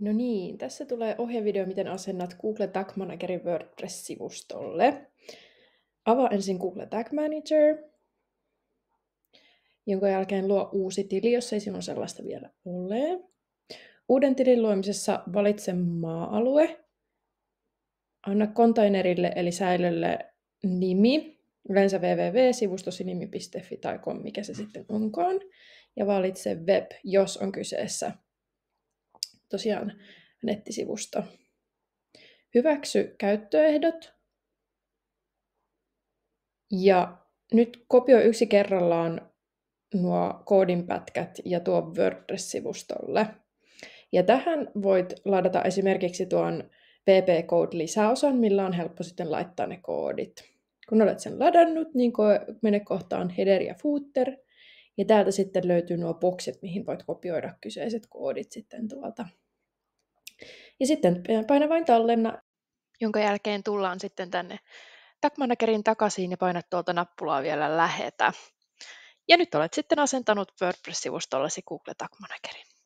No niin, tässä tulee ohjevideo, miten asennat Google Tag Managerin WordPress-sivustolle. Avaa ensin Google Tag Manager, jonka jälkeen luo uusi tili, jos ei sinun sellaista vielä ole. Uuden tilin luomisessa valitse maa-alue. Anna kontainerille eli säilölle nimi, yleensä www.sivustosinimi.fi tai com, mikä se sitten onkaan. Ja valitse web, jos on kyseessä tosiaan nettisivusto. Hyväksy käyttöehdot. Ja nyt kopioi yksi kerrallaan nuo koodinpätkät ja tuo WordPress-sivustolle. Ja tähän voit ladata esimerkiksi tuon VP Code-lisäosan, millä on helppo sitten laittaa ne koodit. Kun olet sen ladannut, niin mene kohtaan header ja footer, ja täältä sitten löytyy nuo boksit, mihin voit kopioida kyseiset koodit sitten tuolta. Ja sitten paina vain tallenna, jonka jälkeen tullaan sitten tänne Tag Managerin takaisin ja painat tuolta nappulaa vielä lähetä. Ja nyt olet sitten asentanut WordPress-sivustollesi Google Tag Managerin.